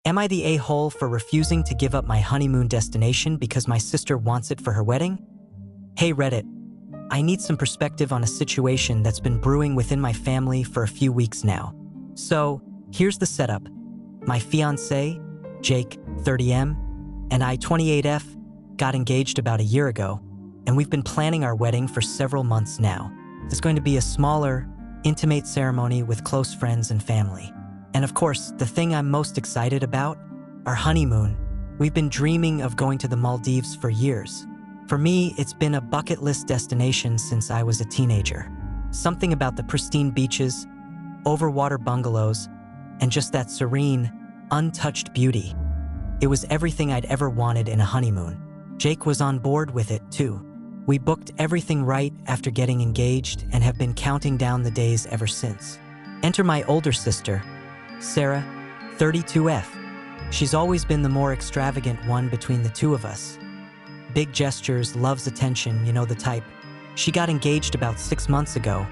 Am I the a-hole for refusing to give up my honeymoon destination because my sister wants it for her wedding? Hey Reddit, I need some perspective on a situation that's been brewing within my family for a few weeks now. So, here's the setup. My fiancé, Jake, 30M, and I, 28F, got engaged about a year ago, and we've been planning our wedding for several months now. It's going to be a smaller, intimate ceremony with close friends and family. And of course, the thing I'm most excited about, our honeymoon. We've been dreaming of going to the Maldives for years. For me, it's been a bucket list destination since I was a teenager. Something about the pristine beaches, overwater bungalows, and just that serene, untouched beauty. It was everything I'd ever wanted in a honeymoon. Jake was on board with it too. We booked everything right after getting engaged and have been counting down the days ever since. Enter my older sister, Sarah, 32F. She's always been the more extravagant one between the two of us. Big gestures, loves attention, you know the type. She got engaged about 6 months ago,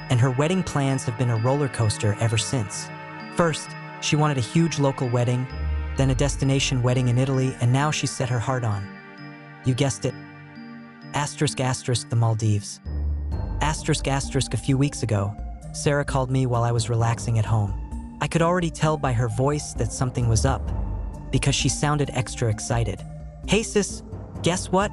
and her wedding plans have been a roller coaster ever since. First, she wanted a huge local wedding, then a destination wedding in Italy, and now she's set her heart on, you guessed it, the Maldives. A few weeks ago, Sarah called me while I was relaxing at home. I could already tell by her voice that something was up, because she sounded extra excited. Hey sis, guess what?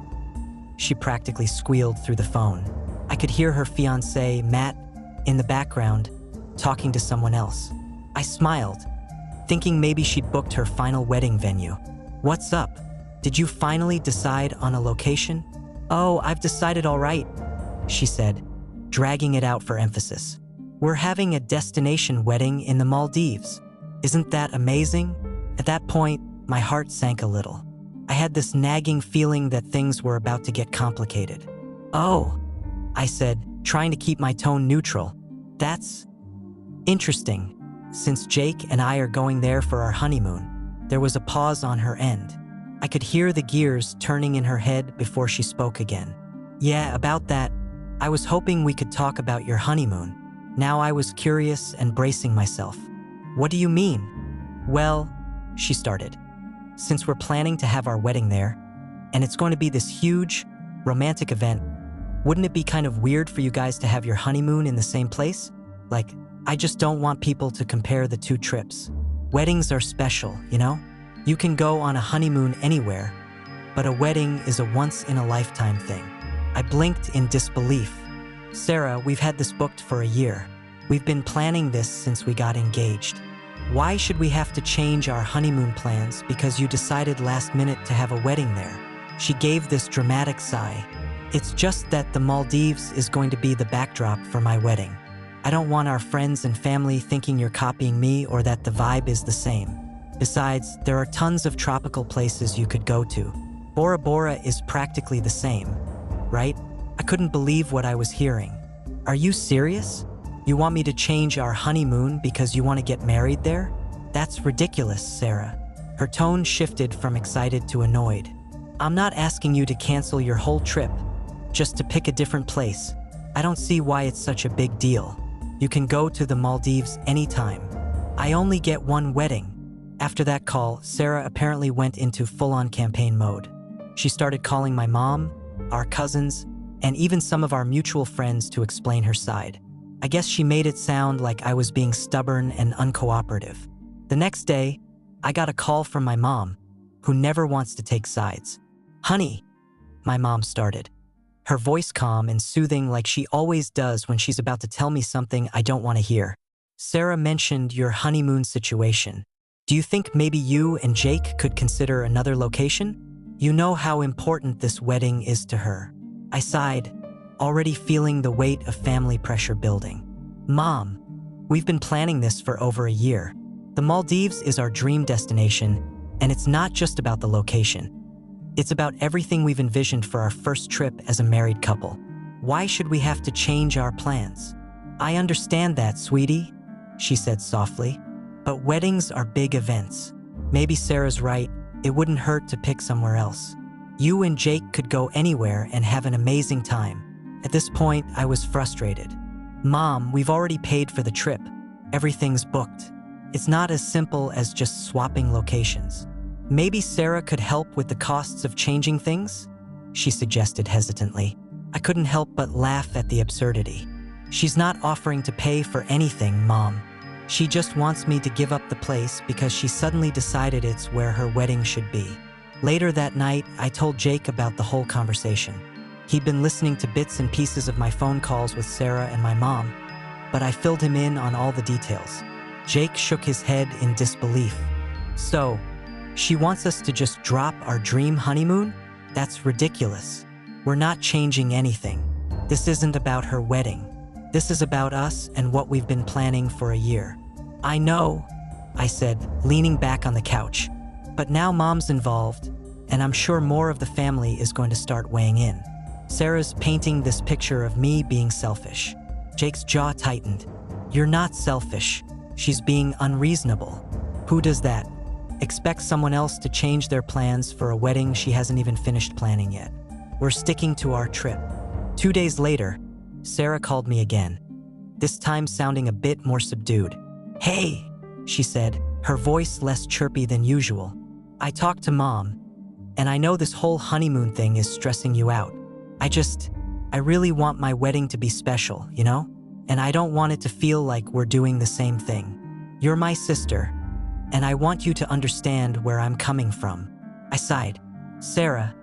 She practically squealed through the phone. I could hear her fiancé, Matt, in the background, talking to someone else. I smiled, thinking maybe she'd booked her final wedding venue. What's up? Did you finally decide on a location? Oh, I've decided all right, she said, dragging it out for emphasis. We're having a destination wedding in the Maldives. Isn't that amazing? At that point, my heart sank a little. I had this nagging feeling that things were about to get complicated. Oh, I said, trying to keep my tone neutral. That's interesting. Since Jake and I are going there for our honeymoon, there was a pause on her end. I could hear the gears turning in her head before she spoke again. Yeah, about that. I was hoping we could talk about your honeymoon. Now I was curious and bracing myself. What do you mean? Well, she started. Since we're planning to have our wedding there, and it's going to be this huge, romantic event, wouldn't it be kind of weird for you guys to have your honeymoon in the same place? Like, I just don't want people to compare the two trips. Weddings are special, you know? You can go on a honeymoon anywhere, but a wedding is a once-in-a-lifetime thing. I blinked in disbelief. Sarah, we've had this booked for a year. We've been planning this since we got engaged. Why should we have to change our honeymoon plans because you decided last minute to have a wedding there? She gave this dramatic sigh. It's just that the Maldives is going to be the backdrop for my wedding. I don't want our friends and family thinking you're copying me or that the vibe is the same. Besides, there are tons of tropical places you could go to. Bora Bora is practically the same, right? I couldn't believe what I was hearing. Are you serious? You want me to change our honeymoon because you want to get married there? That's ridiculous, Sarah. Her tone shifted from excited to annoyed. I'm not asking you to cancel your whole trip, just to pick a different place. I don't see why it's such a big deal. You can go to the Maldives anytime. I only get one wedding. After that call, Sarah apparently went into full-on campaign mode. She started calling my mom, our cousins, and even some of our mutual friends to explain her side. I guess she made it sound like I was being stubborn and uncooperative. The next day, I got a call from my mom, who never wants to take sides. Honey, my mom started. Her voice calm and soothing like she always does when she's about to tell me something I don't want to hear. Sarah mentioned your honeymoon situation. Do you think maybe you and Jake could consider another location? You know how important this wedding is to her. I sighed, already feeling the weight of family pressure building. Mom, we've been planning this for over a year. The Maldives is our dream destination, and it's not just about the location. It's about everything we've envisioned for our first trip as a married couple. Why should we have to change our plans? I understand that, sweetie, she said softly, but weddings are big events. Maybe Sarah's right, it wouldn't hurt to pick somewhere else. You and Jake could go anywhere and have an amazing time. At this point, I was frustrated. Mom, we've already paid for the trip. Everything's booked. It's not as simple as just swapping locations. Maybe Sarah could help with the costs of changing things? She suggested hesitantly. I couldn't help but laugh at the absurdity. She's not offering to pay for anything, Mom. She just wants me to give up the place because she suddenly decided it's where her wedding should be. Later that night, I told Jake about the whole conversation. He'd been listening to bits and pieces of my phone calls with Sarah and my mom, but I filled him in on all the details. Jake shook his head in disbelief. So, she wants us to just drop our dream honeymoon? That's ridiculous. We're not changing anything. This isn't about her wedding. This is about us and what we've been planning for a year. I know, I said, leaning back on the couch. But now Mom's involved, and I'm sure more of the family is going to start weighing in. Sarah's painting this picture of me being selfish. Jake's jaw tightened. You're not selfish. She's being unreasonable. Who does that? Expect someone else to change their plans for a wedding she hasn't even finished planning yet. We're sticking to our trip. 2 days later, Sarah called me again, this time sounding a bit more subdued. Hey, she said, her voice less chirpy than usual. I talked to Mom, and I know this whole honeymoon thing is stressing you out. I really want my wedding to be special, you know? And I don't want it to feel like we're doing the same thing. You're my sister, and I want you to understand where I'm coming from. I sighed. Sarah,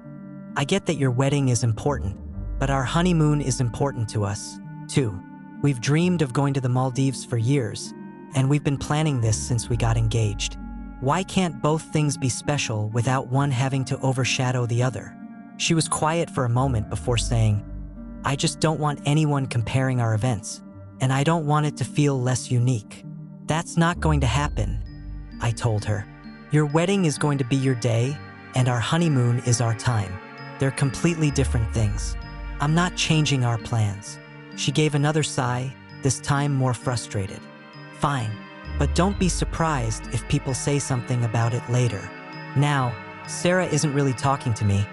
I get that your wedding is important, but our honeymoon is important to us, too. We've dreamed of going to the Maldives for years, and we've been planning this since we got engaged. Why can't both things be special without one having to overshadow the other? She was quiet for a moment before saying, I just don't want anyone comparing our events, and I don't want it to feel less unique. That's not going to happen, I told her. Your wedding is going to be your day, and our honeymoon is our time. They're completely different things. I'm not changing our plans. She gave another sigh, this time more frustrated. Fine, but don't be surprised if people say something about it later. Now, Sarah isn't really talking to me,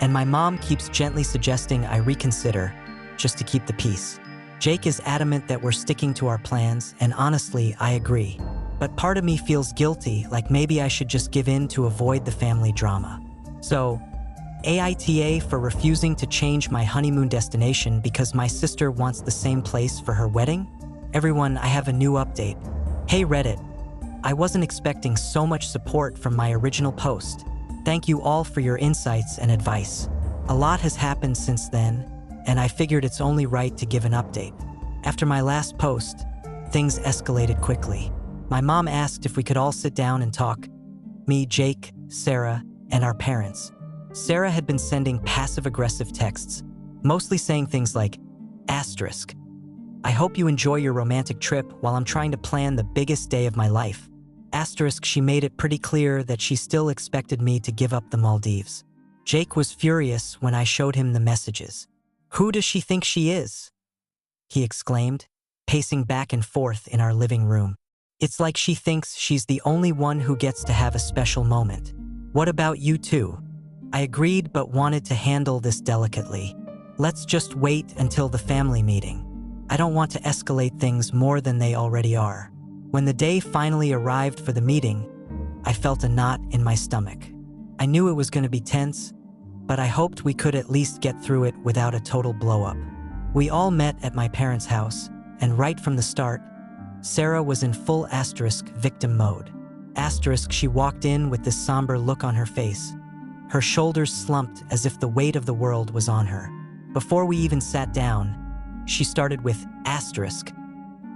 and my mom keeps gently suggesting I reconsider, just to keep the peace. Jake is adamant that we're sticking to our plans, and honestly, I agree. But part of me feels guilty, like maybe I should just give in to avoid the family drama. So, AITA for refusing to change my honeymoon destination because my sister wants the same place for her wedding? Everyone, I have a new update. Hey Reddit, I wasn't expecting so much support from my original post. Thank you all for your insights and advice. A lot has happened since then, and I figured it's only right to give an update. After my last post, things escalated quickly. My mom asked if we could all sit down and talk. Me, Jake, Sarah, and our parents. Sarah had been sending passive-aggressive texts, mostly saying things like, asterisk, I hope you enjoy your romantic trip while I'm trying to plan the biggest day of my life. Asterisk, she made it pretty clear that she still expected me to give up the Maldives. Jake was furious when I showed him the messages. Who does she think she is? He exclaimed, pacing back and forth in our living room. It's like she thinks she's the only one who gets to have a special moment. What about you two? I agreed but wanted to handle this delicately. Let's just wait until the family meeting. I don't want to escalate things more than they already are. When the day finally arrived for the meeting, I felt a knot in my stomach. I knew it was going to be tense, but I hoped we could at least get through it without a total blow-up. We all met at my parents' house, and right from the start, Sarah was in full asterisk victim mode. Asterisk, she walked in with this somber look on her face. Her shoulders slumped as if the weight of the world was on her. Before we even sat down, she started with asterisk.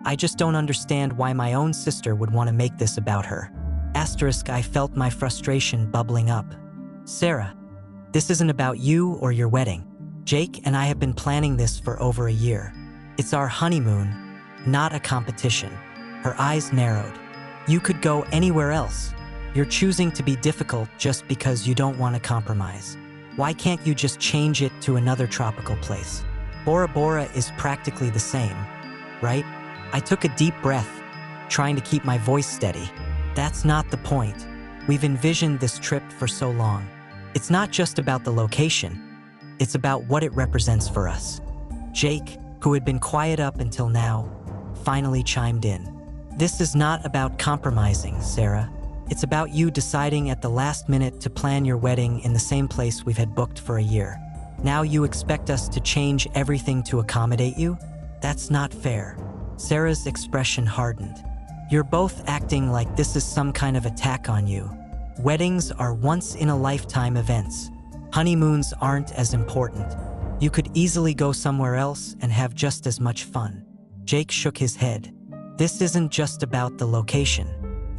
I just don't understand why my own sister would want to make this about her. Asterisk, I felt my frustration bubbling up. Sarah, this isn't about you or your wedding. Jake and I have been planning this for over a year. It's our honeymoon, not a competition. Her eyes narrowed. You could go anywhere else. You're choosing to be difficult just because you don't want to compromise. Why can't you just change it to another tropical place? Bora Bora is practically the same, right? I took a deep breath, trying to keep my voice steady. That's not the point. We've envisioned this trip for so long. It's not just about the location. It's about what it represents for us. Jake, who had been quiet up until now, finally chimed in. This is not about compromising, Sarah. It's about you deciding at the last minute to plan your wedding in the same place we've had booked for a year. Now you expect us to change everything to accommodate you? That's not fair. Sarah's expression hardened. You're both acting like this is some kind of attack on you. Weddings are once-in-a-lifetime events. Honeymoons aren't as important. You could easily go somewhere else and have just as much fun. Jake shook his head. This isn't just about the location.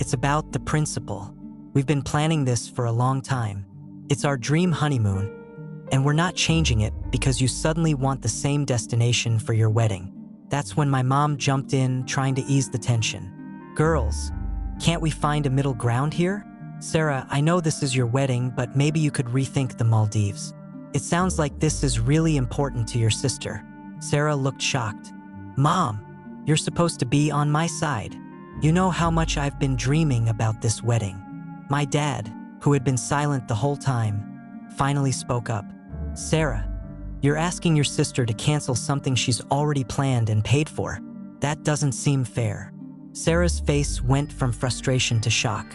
It's about the principle. We've been planning this for a long time. It's our dream honeymoon, and we're not changing it because you suddenly want the same destination for your wedding. That's when my mom jumped in, trying to ease the tension. Girls, can't we find a middle ground here? Sarah, I know this is your wedding, but maybe you could rethink the Maldives. It sounds like this is really important to your sister. Sarah looked shocked. Mom, you're supposed to be on my side. You know how much I've been dreaming about this wedding. My dad, who had been silent the whole time, finally spoke up. Sarah, you're asking your sister to cancel something she's already planned and paid for. That doesn't seem fair. Sarah's face went from frustration to shock.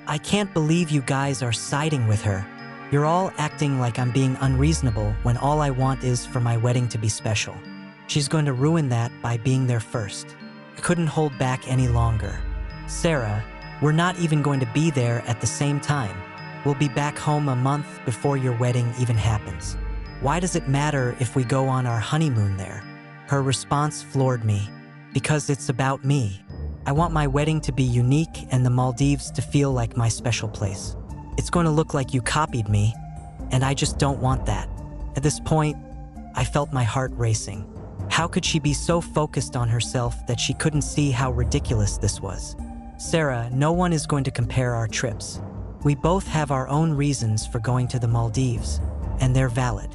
I can't believe you guys are siding with her. You're all acting like I'm being unreasonable when all I want is for my wedding to be special. She's going to ruin that by being there first. I couldn't hold back any longer. Sarah, we're not even going to be there at the same time. We'll be back home a month before your wedding even happens. Why does it matter if we go on our honeymoon there? Her response floored me. Because it's about me. I want my wedding to be unique and the Maldives to feel like my special place. It's going to look like you copied me, and I just don't want that. At this point, I felt my heart racing. How could she be so focused on herself that she couldn't see how ridiculous this was? Sarah, no one is going to compare our trips. We both have our own reasons for going to the Maldives, and they're valid.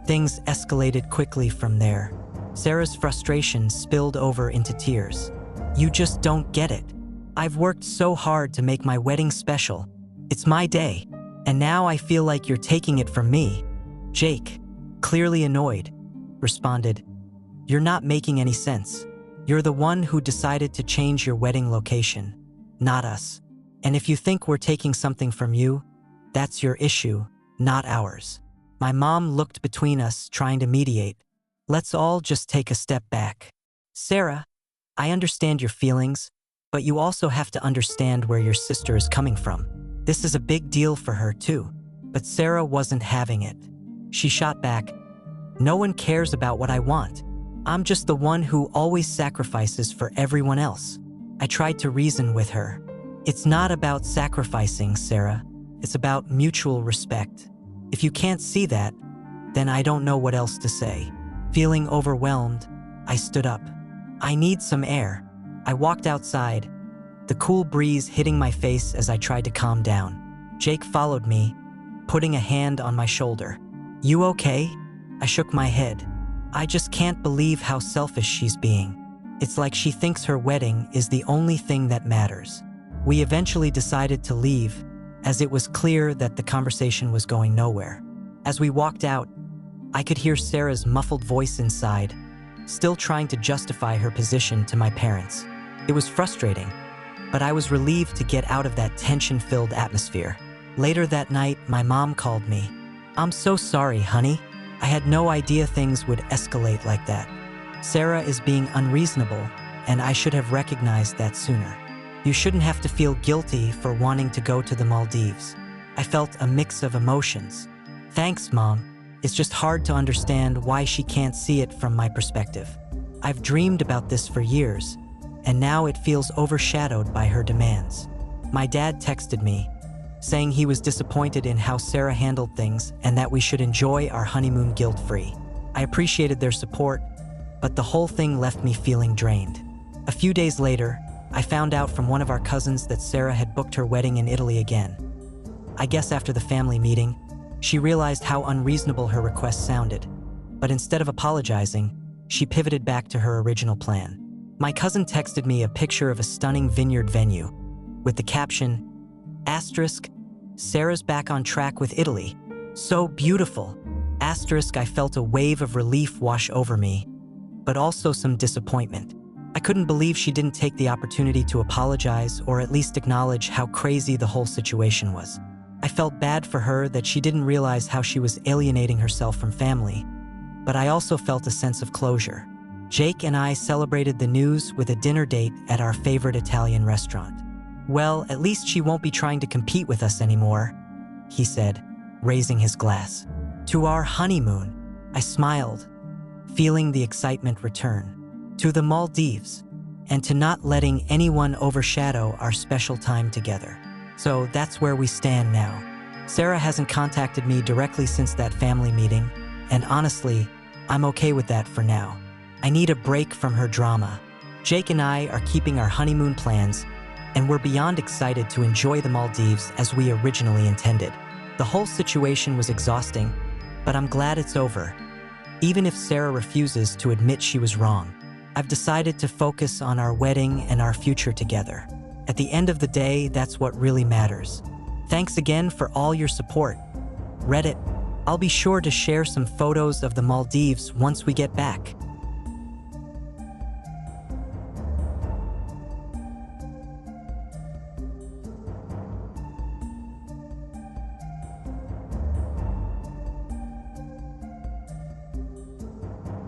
Things escalated quickly from there. Sarah's frustration spilled over into tears. You just don't get it. I've worked so hard to make my wedding special. It's my day, and now I feel like you're taking it from me. Jake, clearly annoyed, responded, You're not making any sense. You're the one who decided to change your wedding location, not us. And if you think we're taking something from you, that's your issue, not ours. My mom looked between us, trying to mediate. Let's all just take a step back. Sarah, I understand your feelings, but you also have to understand where your sister is coming from. This is a big deal for her too. But Sarah wasn't having it. She shot back, No one cares about what I want. I'm just the one who always sacrifices for everyone else. I tried to reason with her. It's not about sacrificing, Sarah. It's about mutual respect. If you can't see that, then I don't know what else to say. Feeling overwhelmed, I stood up. I need some air. I walked outside, the cool breeze hitting my face as I tried to calm down. Jake followed me, putting a hand on my shoulder. You okay? I shook my head. I just can't believe how selfish she's being. It's like she thinks her wedding is the only thing that matters. We eventually decided to leave, as it was clear that the conversation was going nowhere. As we walked out, I could hear Sarah's muffled voice inside, still trying to justify her position to my parents. It was frustrating, but I was relieved to get out of that tension-filled atmosphere. Later that night, my mom called me. I'm so sorry, honey. I had no idea things would escalate like that. Sarah is being unreasonable, and I should have recognized that sooner. You shouldn't have to feel guilty for wanting to go to the Maldives. I felt a mix of emotions. Thanks, Mom. It's just hard to understand why she can't see it from my perspective. I've dreamed about this for years, and now it feels overshadowed by her demands. My dad texted me, saying he was disappointed in how Sarah handled things and that we should enjoy our honeymoon guilt-free. I appreciated their support, but the whole thing left me feeling drained. A few days later, I found out from one of our cousins that Sarah had booked her wedding in Italy again. I guess after the family meeting, she realized how unreasonable her request sounded, but instead of apologizing, she pivoted back to her original plan. My cousin texted me a picture of a stunning vineyard venue, with the caption, *, Sarah's back on track with Italy. So beautiful. *, I felt a wave of relief wash over me, but also some disappointment. I couldn't believe she didn't take the opportunity to apologize or at least acknowledge how crazy the whole situation was. I felt bad for her that she didn't realize how she was alienating herself from family, but I also felt a sense of closure. Jake and I celebrated the news with a dinner date at our favorite Italian restaurant. "Well, at least she won't be trying to compete with us anymore," he said, raising his glass. "To our honeymoon." I smiled, feeling the excitement return. "To the Maldives, and to not letting anyone overshadow our special time together." So that's where we stand now. Sarah hasn't contacted me directly since that family meeting, and honestly, I'm okay with that for now. I need a break from her drama. Jake and I are keeping our honeymoon plans, and we're beyond excited to enjoy the Maldives as we originally intended. The whole situation was exhausting, but I'm glad it's over, even if Sarah refuses to admit she was wrong. I've decided to focus on our wedding and our future together. At the end of the day, that's what really matters. Thanks again for all your support. Reddit, I'll be sure to share some photos of the Maldives once we get back.